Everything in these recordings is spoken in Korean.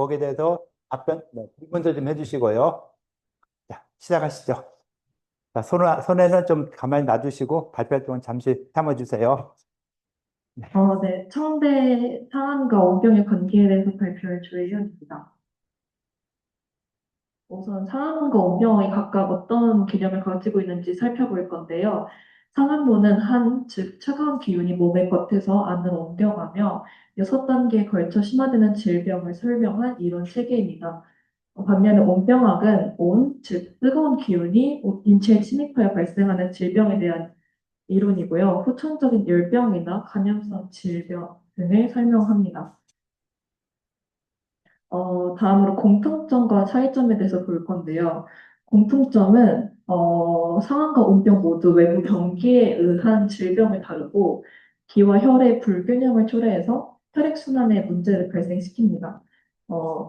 거기에 대해서 답변, 질문도 좀 해주시고요. 자, 시작하시죠. 자, 손에는 좀 가만히 놔두시고 발표 활동은 잠시 참아주세요. 네. 청대 상한과 원병의 관계에 대해서 발표할 조혜연입니다. 우선 상한론과 원병이 각각 어떤 개념을 가지고 있는지 살펴볼 건데요. 상한론은 한, 즉 차가운 기운이 몸의 겉에서 안으로 옮겨가며 6단계에 걸쳐 심화되는 질병을 설명한 이론 체계입니다. 반면에 원병학은 온, 즉 뜨거운 기운이 인체에 침입하여 발생하는 질병에 대한 이론이고요. 후천적인 열병이나 감염성 질병 등을 설명합니다. 다음으로 공통점과 차이점에 대해서 볼 건데요. 공통점은 상한과 온병 모두 외부 병기에 의한 질병을 다루고 기와 혈의 불균형을 초래해서 혈액순환에 문제를 발생시킵니다.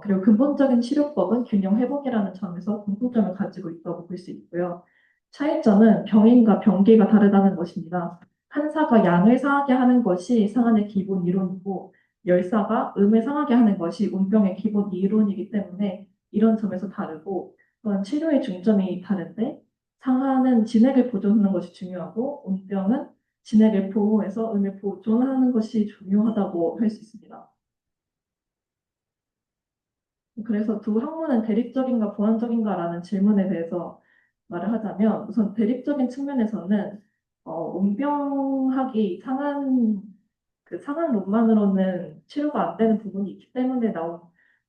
그리고 근본적인 치료법은 균형 회복이라는 점에서 공통점을 가지고 있다고 볼 수 있고요. 차이점은 병인과 병기가 다르다는 것입니다. 한사가 양을 상하게 하는 것이 상한의 기본 이론이고 열사가 음을 상하게 하는 것이 운병의 기본 이론이기 때문에 이런 점에서 다르고 또한 치료의 중점이 다른데 상하는 진액을 보존하는 것이 중요하고 운병은 진액을 보호해서 음을 보존하는 것이 중요하다고 할 수 있습니다. 그래서 두 학문은 대립적인가 보완적인가라는 질문에 대해서 말을 하자면 우선 대립적인 측면에서는 운병학이 상한론만으로는 치료가 안 되는 부분이 있기 때문에 나온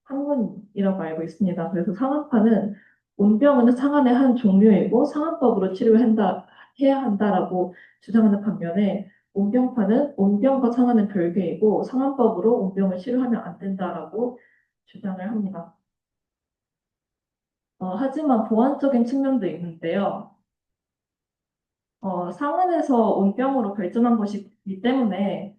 학문이라고 알고 있습니다. 그래서 상한파는 온병은 상한의 한 종류이고 상한법으로 해야 한다라고 주장하는 반면에 온병파는 온병과 상한은 별개이고 상한법으로 온병을 치료하면 안 된다라고 주장을 합니다. 하지만 보완적인 측면도 있는데요. 상한에서 온병으로 발전한 것이기 때문에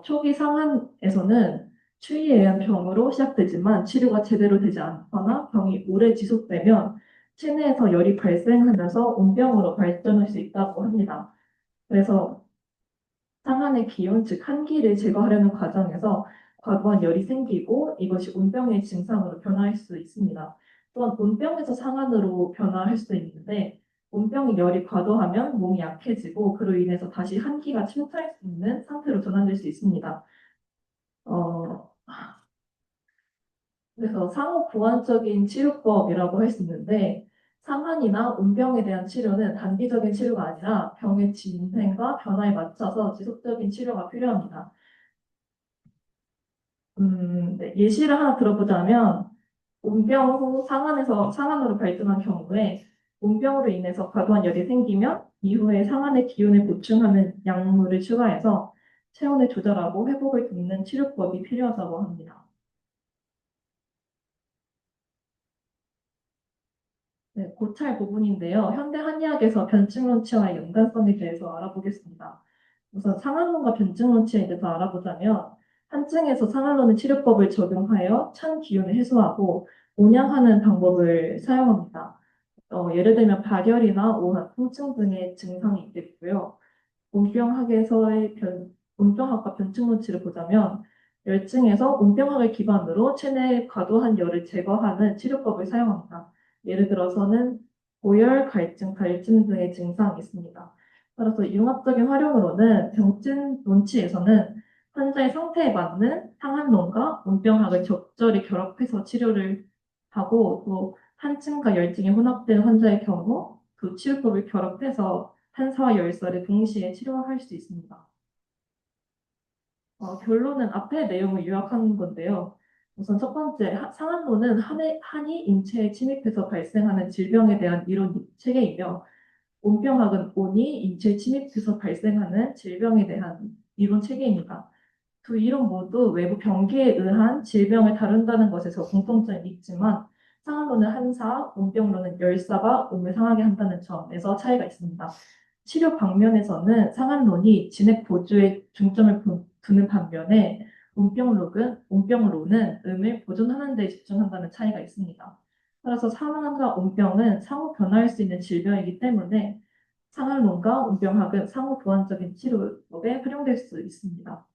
초기 상한에서는 추위에 의한 병으로 시작되지만 치료가 제대로 되지 않거나 병이 오래 지속되면 체내에서 열이 발생하면서 온병으로 발전할 수 있다고 합니다. 그래서 상한의 기온, 즉 한기를 제거하려는 과정에서 과도한 열이 생기고 이것이 온병의 증상으로 변화할 수 있습니다. 또한 온병에서 상한으로 변화할 수도 있는데 온병이 열이 과도하면 몸이 약해지고 그로 인해서 다시 한기가 침투할 수 있는 상태로 전환될 수 있습니다. 어, 그래서 상호 보완적인 치료법이라고 할 수 있는데 상한이나 온병에 대한 치료는 단기적인 치료가 아니라 병의 진행과 변화에 맞춰서 지속적인 치료가 필요합니다. 네, 예시를 하나 들어보자면 온병 후 상한으로 발전한 경우에 온병으로 인해서 과도한 열이 생기면 이후에 상한의 기운을 보충하는 약물을 추가해서 체온을 조절하고 회복을 돕는 치료법이 필요하다고 합니다. 네, 고찰 부분인데요. 현대 한의학에서 변증론치와의 연관성에 대해서 알아보겠습니다. 우선 상한론과 변증론치에 대해서 알아보자면 한증에서 상한론의 치료법을 적용하여 찬 기운을 해소하고 온양하는 방법을 사용합니다. 예를 들면 발열이나 오한, 통증 등의 증상이 있겠고요. 온병학과 변증론치를 보자면 열증에서 온병학을 기반으로 체내 과도한 열을 제거하는 치료법을 사용합니다. 예를 들어서는 고열, 갈증, 발진 등의 증상이 있습니다. 따라서 융합적인 활용으로는 병증 논치에서는 환자의 상태에 맞는 상한론과 온병학을 적절히 결합해서 치료를 하고 또 한증과 열증이 혼합된 환자의 경우 두 치료법을 결합해서 한사와 열사를 동시에 치료할 수 있습니다. 결론은 앞의 내용을 요약하는 건데요. 우선 첫 번째, 상한론은 한이 인체에 침입해서 발생하는 질병에 대한 이론 체계이며, 온병학은 온이 인체에 침입해서 발생하는 질병에 대한 이론 체계입니다. 두 이론 모두 외부 병기에 의한 질병을 다룬다는 것에서 공통점이 있지만, 상한론은 한사, 온병론은 열사가 몸을 상하게 한다는 점에서 차이가 있습니다. 치료 방면에서는 상한론이 진액 보조에 중점을 두는 반면에 온병론은 음을 보존하는 데 집중한다는 차이가 있습니다. 따라서 상한과 온병은 상호 변화할 수 있는 질병이기 때문에 상한론과 온병학은 상호 보완적인 치료법에 활용될 수 있습니다.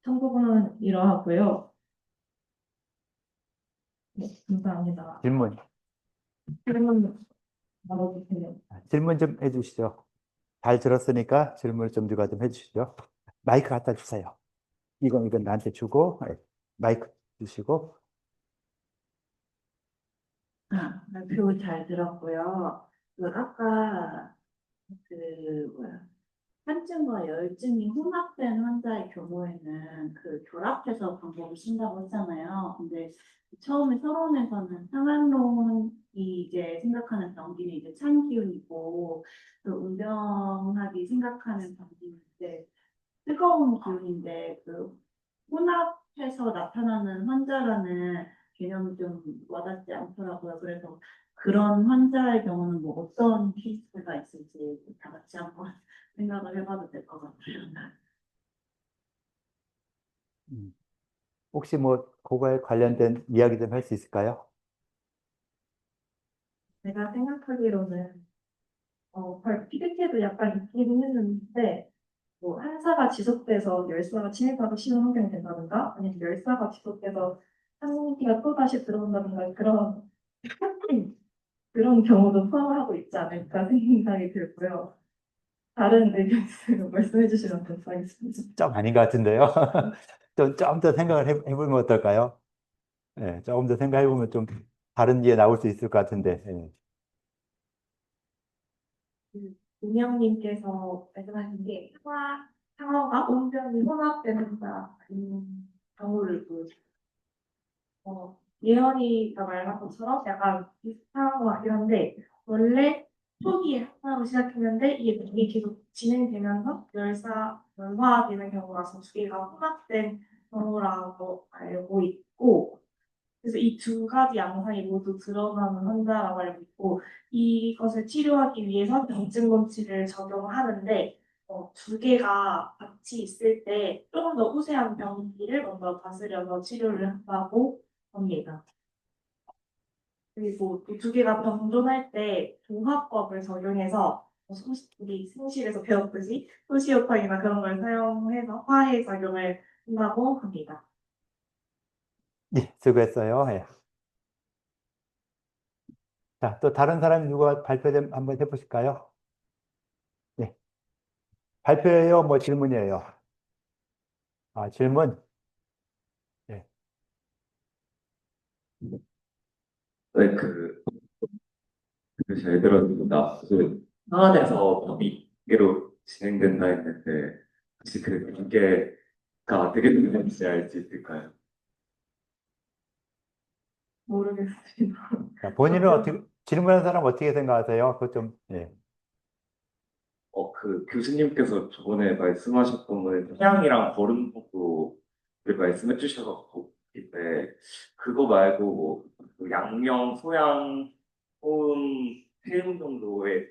참고문은 이러하고요. 네, 감사합니다. 질문, 질문 나눠주세요. 질문 좀 해주시죠. 잘 들었으니까 질문을 좀 누가 좀 해주시죠. 마이크 갖다 주세요. 이건 나한테 주고, 마이크 주시고. 발표 잘 들었고요. 아까 한증과 열증이 혼합된 환자의 경우에는 결합해서 방법을 쓴다고 했잖아요. 근데 처음에 서론에서는 상한론이 이제 생각하는 병기는 이제 찬 기운이고, 운병학이 생각하는 병기는 이제 뜨거운 기운인데, 혼합해서 나타나는 환자라는 개념이 좀 와닿지 않더라고요. 그래서 그런 환자의 경우는 뭐 어떤 케이스가 있을지 다 같이 한번 생각을 해봐도 될 것 같아요. 음. 혹시 뭐, 그거에 관련된 이야기 좀 할 수 있을까요? 제가 생각하기로는 PPT에도 약간 있긴 했는데 뭐 한사가 지속돼서 열사가 침입하기 쉬운 환경이 된다든가 아니면 열사가 지속돼서 한기가 또다시 들어온다든가 그런 경우도 포함하고 있지 않을까 생각이 들고요. 다른 의견 있으면 말씀해 주시면 감사하겠습니다. 좀 아닌 것 같은데요. 좀 더 생각을 해보면 어떨까요? 예, 조금 더 생각해보면 좀 다른 게 나올 수 있을 것 같은데. 예. 운영님께서 말씀하신 게 상어가 온병이 혼합되는다 아니면 경우를 보여주고 예언이가 말한 것처럼 약간 비슷한 것 같긴 한데 원래 초기에 하나로 시작했는데 이게 계속 진행되면서 열화되는 경우라서 두 개가 혼합된 경우라고 알고 있고 그래서 이 두 가지 양상이 모두 드러나는 환자라고 알고 있고 이것을 치료하기 위해서 병증곤치를 적용하는데 두 개가 같이 있을 때 조금 더 우세한 병기를 먼저 다스려서 치료를 한다고 합니다. 그리고 이 두 개가 병존할 때 종합법을 적용해서 우리 생실에서 배웠듯이 소시오ፓ이나 그런 걸 사용해서 화해 작용을 한다고 합니다. 예, 수고했어요. 예. 자, 또 다른 사람이 누가 발표 좀 한번 해보실까요? 예. 발표예요? 뭐 질문이에요? 아, 질문? 예. 네, 잘 들었습니다. 병원에서 법이계로 진행된다 했는데, 혹시 그 관계가 어떻게 되는지 알 수 있을까요? 모르겠습니다. 자, 본인은 어떻게, 질문한 사람 어떻게 생각하세요? 그거 좀, 예. 교수님께서 저번에 말씀하셨던 거에 태양이랑 거름복도를 말씀해 주셔서 있는데, 그거 말고 그 양명, 소양, 호음, 해음 정도의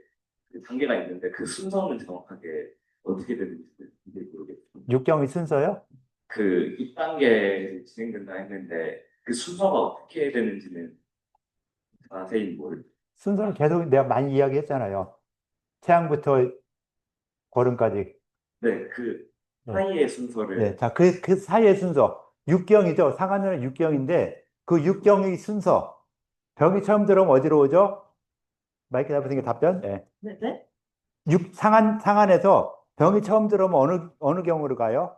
그 단계가 있는데, 그 순서는 정확하게 어떻게 되는지 모르겠어요. 육경이 순서요? 2단계 진행된다 했는데 그 순서가 어떻게 되는지는 자세히 순서는 계속 내가 많이 이야기했잖아요. 태양부터 거름까지. 네, 예. 사이의 순서를 예. 자, 그 사이의 순서. 육경이죠. 상하늘은 육경인데, 그 육경의 순서. 병이 처음 들어오면 어디로 오죠? 마이크 잡으시니까 답변? 예. 네? 상한에서 병이 처음 들어오면 어느 경우로 가요?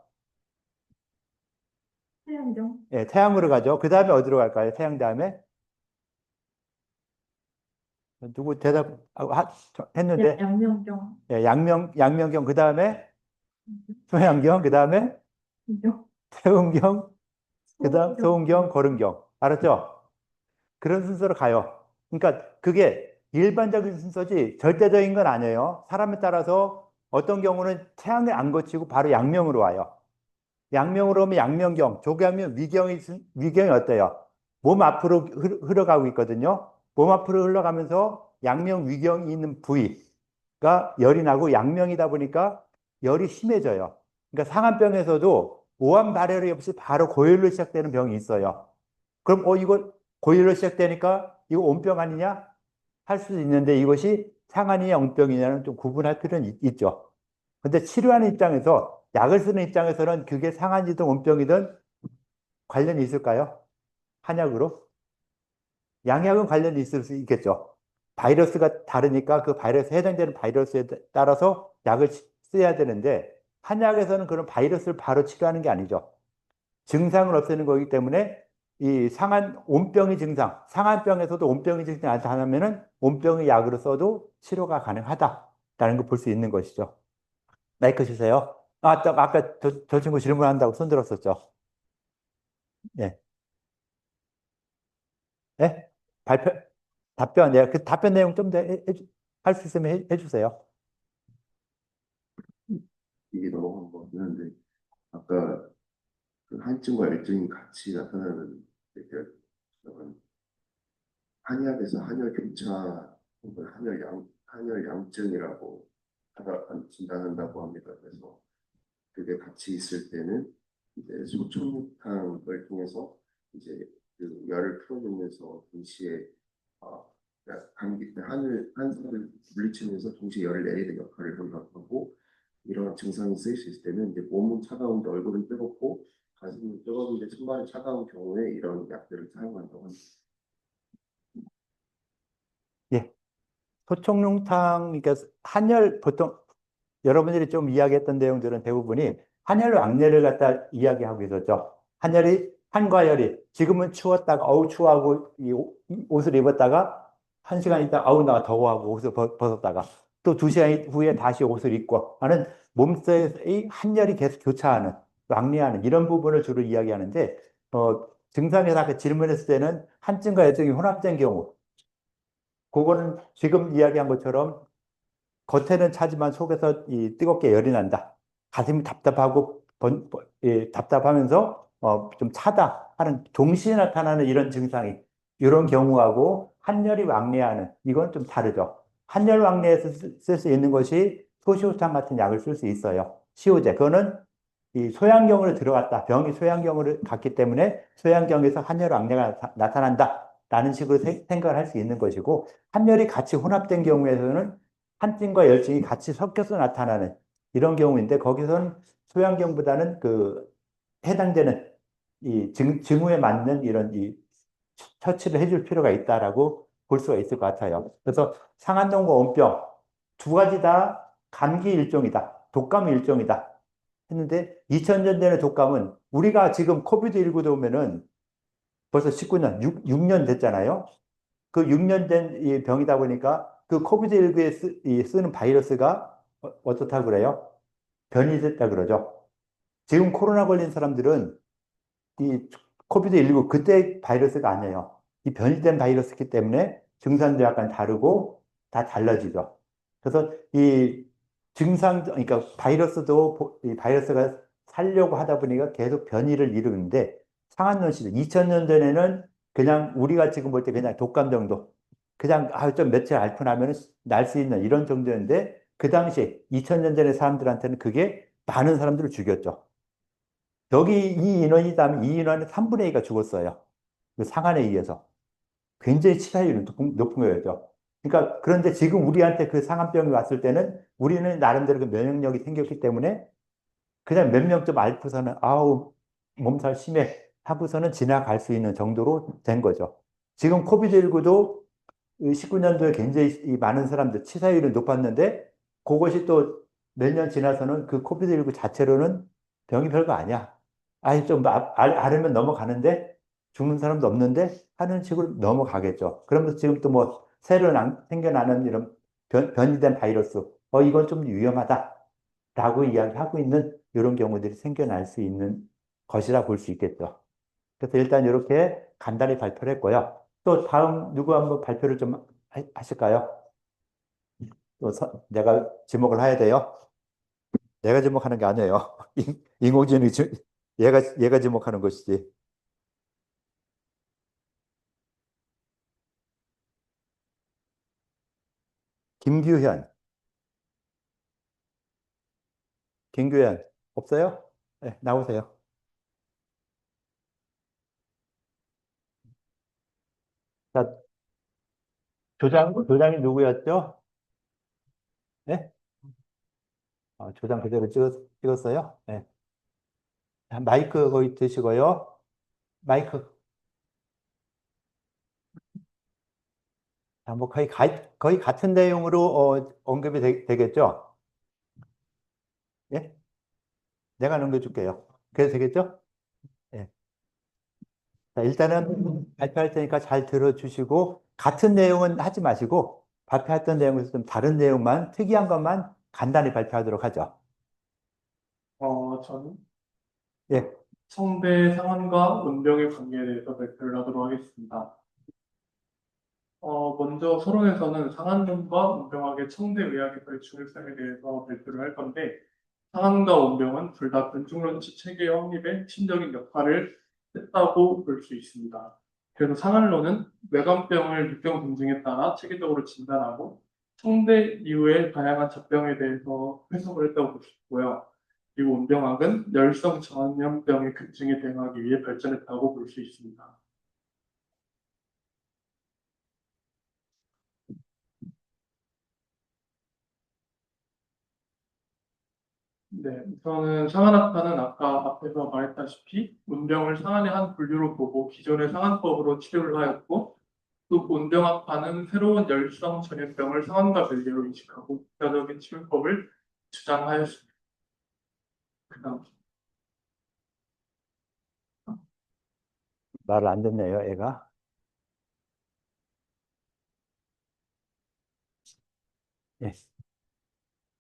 태양경? 예, 태양으로 가죠. 그 다음에 어디로 갈까요? 태양 다음에? 누구 했는데? 양명경. 예, 양명경, 그 다음에 소양경, 그 다음에 경. 태음경, 그 다음 소음경. 소음경, 거름경. 알았죠? 그런 순서로 가요. 그러니까 그게 일반적인 순서지 절대적인 건 아니에요. 사람에 따라서 어떤 경우는 태양을 안 거치고 바로 양명으로 와요. 양명으로 오면 양명경, 조경하면 위경이 어때요? 몸 앞으로 흘러가고 있거든요. 몸 앞으로 흘러가면서 양명, 위경이 있는 부위가 열이 나고 양명이다 보니까 열이 심해져요. 그러니까 상한병에서도 오한 발열이 없이 바로 고열로 시작되는 병이 있어요. 그럼 이거 고열로 시작되니까 이거 온병 아니냐? 할 수도 있는데 이것이 상한이냐 온병이냐는 좀 구분할 필요는 있죠. 근데 치료하는 입장에서 약을 쓰는 입장에서는 그게 상한이든 온병이든 관련이 있을까요? 한약으로? 양약은 관련이 있을 수 있겠죠. 바이러스가 다르니까 그 바이러스에 해당되는 바이러스에 따라서 약을 써야 되는데 한약에서는 그런 바이러스를 바로 치료하는 게 아니죠. 증상을 없애는 거기 때문에 이 상한 온병의 증상, 상한병에서도 온병의 증상이 나타나면은 온병의 약으로 써도 치료가 가능하다라는 걸 볼 수 있는 것이죠. 마이크 주세요. 아까 저 친구 질문한다고 손 들었었죠. 예. 예? 발표, 답변, 예. 그 답변 내용 좀 더 할 수 있으면 해주세요. 이게 넘어간 것 같긴 한데 아까 그 한증과 열증이 같이 나타나는 그 약간 한의학에서 한열 교차 혹은 한열 양증이라고 진단한다고 합니다. 그래서 그게 같이 있을 때는 이제 소청탕을 통해서 이제 그 열을 풀어내면서 동시에 감기 한살을 물리치면서 동시에 열을 내리는 역할을 한다고 이런 증상이 쓰일 수 있을 때는 이제 몸은 차가운데 얼굴은 뜨겁고 가슴은 뜨거운데 손발이 차가운 경우에 이런 약들을 사용한다고 합니다. 예. 소총룡탕, 그러니까 한열, 보통 여러분들이 좀 이야기했던 내용들은 대부분이 한열 왕래를 갖다 이야기하고 있었죠. 한열이, 한과 열이, 지금은 추웠다가, 어우, 추워하고 이 옷을 입었다가, 한 시간 있다, 아우, 나 더워하고 옷을 벗었다가, 또 두 시간 후에 다시 옷을 입고 하는 몸속의 한열이 계속 교차하는, 왕래하는 이런 부분을 주로 이야기하는데, 증상에서 아까 질문했을 때는 한증과 열증이 혼합된 경우, 그거는 지금 이야기한 것처럼 겉에는 차지만 속에서 이 뜨겁게 열이 난다. 가슴이 답답하고 답답하면서 좀 차다 하는 동시에 나타나는 이런 증상이 이런 경우하고 한열이 왕래하는 이건 좀 다르죠. 한열 왕래에서 쓸 수 있는 것이 소시오탄 같은 약을 쓸 수 있어요. 시오제. 그거는 이 소양경으로 들어갔다. 병이 소양경으로 갔기 때문에 소양경에서 한열 왕래가 나타난다라는 식으로 생각을 할 수 있는 것이고 한열이 같이 혼합된 경우에서는 한증과 열증이 같이 섞여서 나타나는 이런 경우인데 거기서는 소양경보다는 그 해당되는 이 증후에 맞는 이런 이 처치를 해줄 필요가 있다라고 볼 수가 있을 것 같아요. 그래서 상한동과 온병 두 가지 다 감기 일종이다. 독감 일종이다. 했는데 2000년 전의 독감은 우리가 지금 코비드19도 오면은 벌써 19년, 6년 됐잖아요. 그 6년 된 이 병이다 보니까 그 코비드19에 쓰는 바이러스가 어떻다 그래요? 변이됐다 그러죠. 지금 코로나 걸린 사람들은 이 코비드19 그때 바이러스가 아니에요. 이 변이된 바이러스이기 때문에 증상도 약간 다르고 다 달라지죠. 그래서 이 증상, 그러니까 바이러스도 이 바이러스가 살려고 하다 보니까 계속 변이를 이루는데 상한론 시대 2000년 전에는 그냥 우리가 지금 볼 때 그냥 독감 정도 그냥 좀 며칠 앓고 나면 날 수 있는 이런 정도였는데 그 당시 2000년 전의 사람들한테는 그게 많은 사람들을 죽였죠. 여기 이 인원이다면 이 인원의 3분의 2가 죽었어요. 그 상한에 의해서. 굉장히 치사율이 높은 거였죠. 그러니까 그런데 지금 우리한테 그 상한병이 왔을 때는 우리는 나름대로 그 면역력이 생겼기 때문에 그냥 몇 명 좀 앓고서는 아우 몸살 심해 하고서는 지나갈 수 있는 정도로 된 거죠. 지금 코비드19도 19년도에 굉장히 이 많은 사람들 치사율이 높았는데 그것이 또 몇 년 지나서는 그 코비드19 자체로는 병이 별거 아니야. 아니 좀 앓으면 넘어가는데 죽는 사람도 없는데 하는 식으로 넘어가겠죠. 그러면서 지금 또 뭐 새로 생겨나는 이런 변이된 바이러스, 이건 좀 위험하다라고 이야기하고 있는 이런 경우들이 생겨날 수 있는 것이라 볼 수 있겠죠. 그래서 일단 이렇게 간단히 발표를 했고요. 또 다음 누구 한번 발표를 좀 하실까요? 또 내가 지목을 해야 돼요. 내가 지목하는 게 아니에요. 인공지능이 얘가 지목하는 것이지. 김규현, 김규현 없어요? 네, 나오세요. 자, 조장이 누구였죠? 네? 조장 그대로 찍었어요? 네. 마이크 거기 드시고요. 마이크 자, 뭐 거의 같은 내용으로 언급이 되겠죠? 예? 내가 넘겨줄게요. 그래도 되겠죠? 예. 자, 일단은 발표할 테니까 잘 들어주시고, 같은 내용은 하지 마시고, 발표했던 내용에서 좀 다른 내용만, 특이한 것만 간단히 발표하도록 하죠. 저는 예. 성대 상한과 운병의 관계에 대해서 발표를 하도록 하겠습니다. 먼저 서론에서는 상한론과 운병학의 청대의학에서의 중요성에 대해서 발표를 할 건데, 상한과 운병은 둘 다 변중론치 체계 확립에 핵심적인 역할을 했다고 볼 수 있습니다. 그래서 상한론은 외관병을 육경 검증에 따라 체계적으로 진단하고 청대 이후의 다양한疾병에 대해서 해석을 했다고 볼 수 있고요. 그리고 운병학은 열성 전염병의 급증에 대응하기 위해 발전했다고 볼 수 있습니다. 네, 우선은 상한학파는 아까 앞에서 말했다시피 운병을 상한의 한 분류로 보고 기존의 상한법으로 치료를 하였고, 또 운병학파는 새로운 열성 전염병을 상한과 별개로 인식하고 국가적인 치료법을 주장하였습니다. 그다음 말을 안 듣네요, 애가. 예.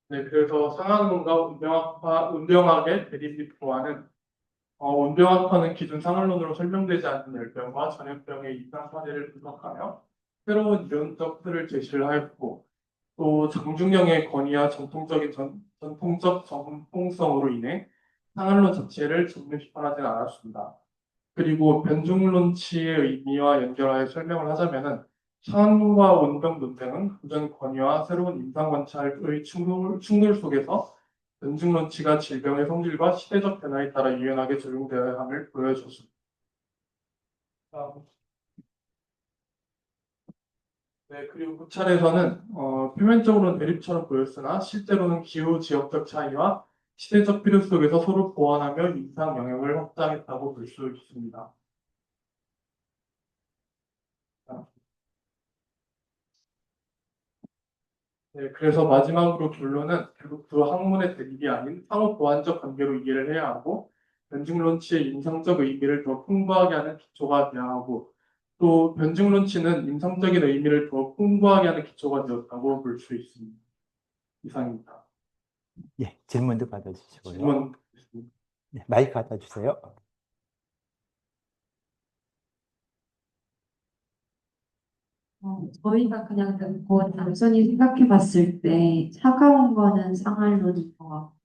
네, 그래서 상한론과 운병학의 대립 보완은 운병학파는 기존 상한론으로 설명되지 않는 열병과 전염병의 이상 사례를 분석하여 새로운 이론적 틀을 제시를 하였고, 또 장중령의 권위와 전통적 정통성으로 인해 상한론 자체를 전면 비판하지는 않았습니다. 그리고 변종론치의 의미와 연결하여 설명을 하자면은 상한론과 운병 논쟁은 그전 권위와 새로운 임상 관찰의 충돌 속에서 변증론치가 질병의 성질과 시대적 변화에 따라 유연하게 적용되어야 함을 보여줬습니다. 네, 그리고 그 차례에서는 표면적으로는 대립처럼 보였으나 실제로는 기후 지역적 차이와 시대적 필요 속에서 서로 보완하며 임상 영역을 확장했다고 볼 수 있습니다. 네, 그래서 마지막으로 결론은 결국 두 학문의 대립이 아닌 상호 보완적 관계로 이해를 해야 하고, 변증론치의 임상적 의미를 더 풍부하게 하는 기초가 되어야 하고, 또 변증론치는 임상적인 의미를 더 풍부하게 하는 기초가 되었다고 볼 수 있습니다. 이상입니다. 예, 질문도 받아주시고요. 질문 있습니다. 네, 마이크 갖다 주세요. 저희가 그냥 듣고 단순히 생각해 봤을 때 차가운 거는 상할론인 것 같고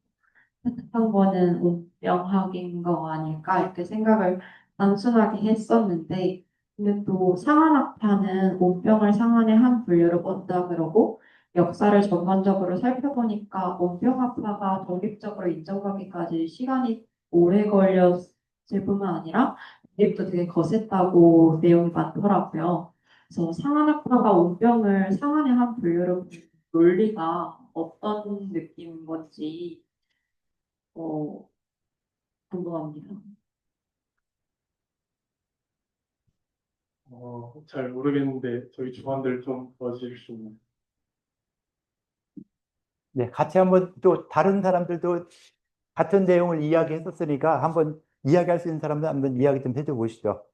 따뜻한 거는 운병학인 거 아닐까 이렇게 생각을 단순하게 했었는데, 근데 또 상한학파는 온병을 상한의 한 분류로 본다 그러고 역사를 전반적으로 살펴보니까 온병학파가 독립적으로 인정받기까지 시간이 오래 걸렸을 뿐만 아니라 대립도 되게 거셌다고 내용이 많더라고요. 그래서 상한학파가 온병을 상한의 한 분류로 본 논리가 어떤 느낌인 건지 어, 궁금합니다. 잘 모르겠는데 저희 조원들 좀 도와주실 수 있나요? 네, 같이 한번 또 다른 사람들도 같은 내용을 이야기했었으니까 한번 이야기할 수 있는 사람들 한번 이야기 좀 해줘 보시죠.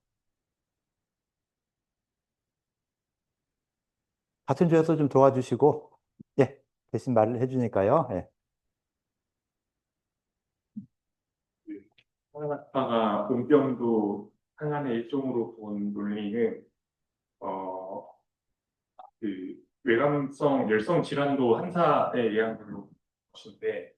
같은 주에서 좀 도와주시고, 예, 대신 말을 해주니까요. 예. 상한학파가 운병도 상한의 일종으로 본 논리는 어, 그 외감성 열성 질환도 한사에 의한 걸로 것인데,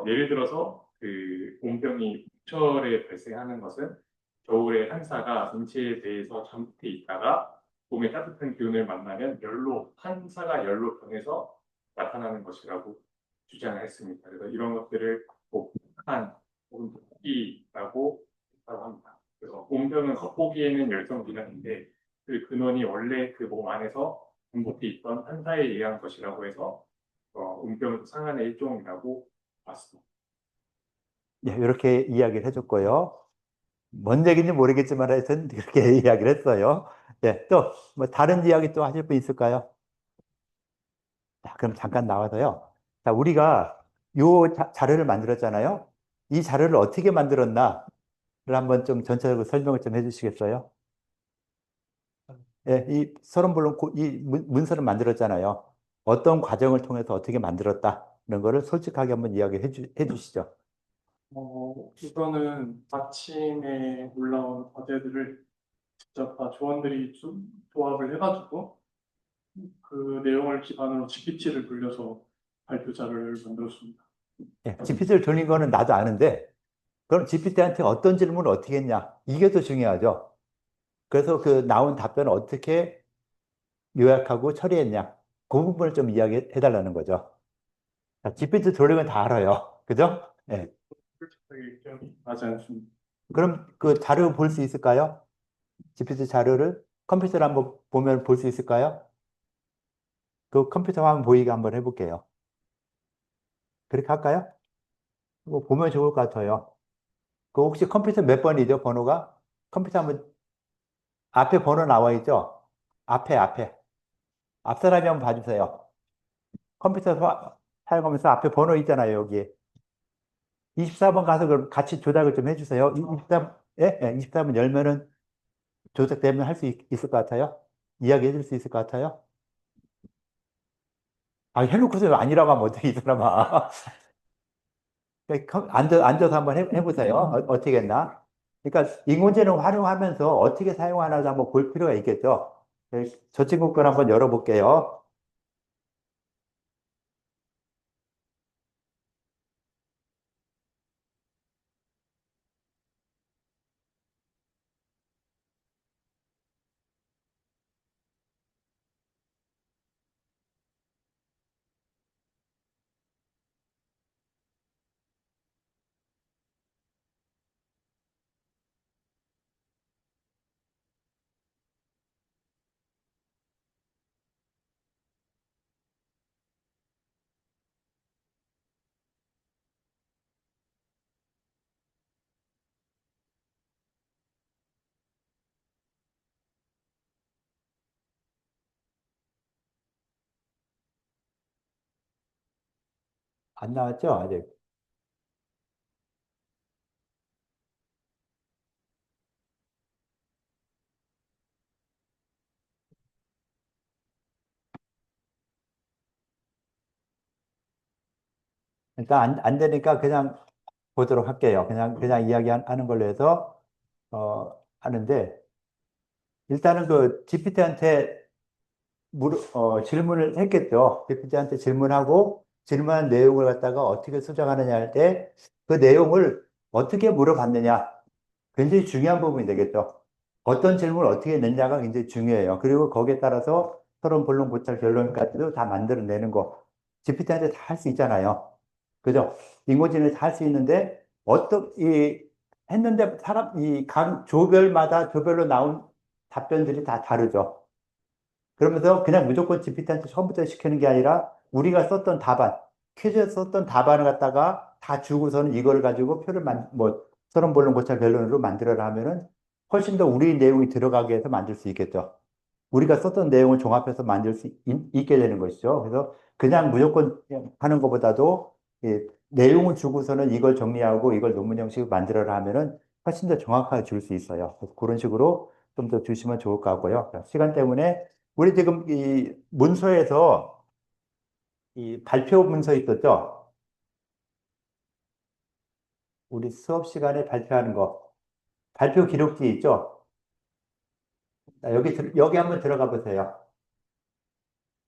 예를 들어서 그 온병이 봄철에 발생하는 것은 겨울에 한사가 인체에 대해서 잠복해 있다가 봄에 따뜻한 기운을 만나면 한사가 열로 변해서 나타나는 것이라고 주장을 했습니다. 그래서 이런 것들을 복한 혹은 복기라고 했다고 합니다. 그래서 온병은 겉보기에는 열성 질환인데 그 근원이 원래 그 몸 안에서 잠복해 있던 한사에 의한 것이라고 해서 온병 상한의 일종이라고 봤습니다. 예, 이렇게 이야기를 해줬고요. 뭔 얘기인지 모르겠지만 하여튼 그렇게 이야기를 했어요. 네, 또, 뭐, 다른 이야기 또 하실 분 있을까요? 자, 그럼 잠깐 나와서요. 자, 우리가 요 자료를 만들었잖아요. 이 자료를 어떻게 만들었나를 한번 좀 전체적으로 설명을 좀 해주시겠어요? 예, 이 서론본론 이 문서를 만들었잖아요. 어떤 과정을 통해서 어떻게 만들었다. 이런 거를 솔직하게 한번 이야기해 주시죠. 우선은 아침에 올라온 과제들을 직접 다 조원들이 조합을 해가지고 그 내용을 기반으로 GPT를 돌려서 발표 자료를 만들었습니다. 예, GPT를 돌린 거는 나도 아는데, 그럼 GPT한테 어떤 질문을 어떻게 했냐? 이게 더 중요하죠. 그래서 그 나온 답변을 어떻게 요약하고 처리했냐? 그 부분을 좀 이야기해 달라는 거죠. 자, GPT 돌린 건 다 알아요. 그죠? 예. 솔직하게 기억이 나지 않습니다. 그럼 그 자료 볼 수 있을까요? GPT 자료를 컴퓨터로 한번 보면 볼 수 있을까요? 그 컴퓨터 화면 보이게 한번 해볼게요. 그렇게 할까요? 뭐 보면 좋을 것 같아요. 그 혹시 컴퓨터 몇 번이죠? 번호가? 컴퓨터 한번 앞에 번호 나와 있죠? 앞에. 앞 사람이 한번 봐주세요. 컴퓨터 사용하면서 앞에 번호 있잖아요, 여기. 24번 가서 그럼 같이 조작을 좀 해주세요. 24, 예? 예, 24번 열면은 조작되면 할 수 있을 것 같아요? 이야기 해줄 수 있을 것 같아요? 아, 해놓고서 아니라고 하면 어떻게 이 사람아. 앉아서 한번 해보세요. 어떻게 했나? 그러니까 인공지능 활용하면서 어떻게 사용하나 한번 볼 필요가 있겠죠. 저 친구 걸 한번 열어볼게요. 안 나왔죠? 아직. 일단 안 되니까 그냥 보도록 할게요. 그냥 이야기하는 걸로 해서, 하는데, 일단은 그 GPT한테 질문을 했겠죠. GPT한테 질문하고 질문한 내용을 갖다가 어떻게 수정하느냐 할 때 그 내용을 어떻게 물어봤느냐. 굉장히 중요한 부분이 되겠죠. 어떤 질문을 어떻게 냈냐가 굉장히 중요해요. 그리고 거기에 따라서 서론, 본론, 고찰, 결론까지도 다 만들어내는 거. GPT한테 다 할 수 있잖아요. 그죠? 인공지능이 다 할 수 있는데, 했는데 각 조별로 나온 답변들이 다 다르죠. 그러면서 그냥 무조건 GPT한테 처음부터 시키는 게 아니라 우리가 썼던 답안, 퀴즈에 썼던 답안을 갖다가 다 주고서는 이걸 가지고 서론, 본론, 고찰, 결론으로 만들어라 하면은 훨씬 더 우리 내용이 들어가게 해서 만들 수 있겠죠. 우리가 썼던 내용을 종합해서 만들 수 있게 되는 것이죠. 그래서 그냥 무조건 그냥 하는 것보다도 내용을 주고서는 이걸 정리하고 이걸 논문 형식으로 만들어라 하면은 훨씬 더 정확하게 줄 수 있어요. 그래서 그런 식으로 좀 더 주시면 좋을 것 같고요. 시간 때문에 우리 지금 이 문서에서 이 발표 문서 있었죠? 우리 수업 시간에 발표하는 거. 발표 기록지 있죠? 자, 여기 한번 들어가 보세요.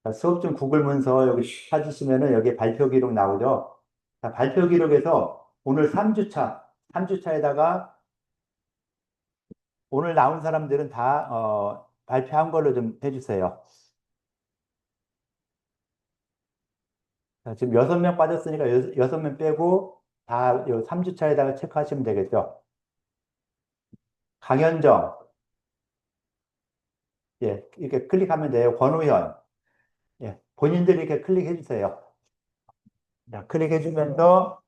자, 수업 중 구글 문서 여기 찾으시면은 여기 발표 기록 나오죠? 자, 발표 기록에서 오늘 3주차에다가 오늘 나온 사람들은 다, 발표한 걸로 좀 해주세요. 자, 지금 6명 빠졌으니까 6명 빼고 다 3주차에다가 체크하시면 되겠죠? 강현정, 예, 이렇게 클릭하면 돼요. 권우현, 예, 본인들이 이렇게 클릭해 주세요. 자, 클릭해 주면서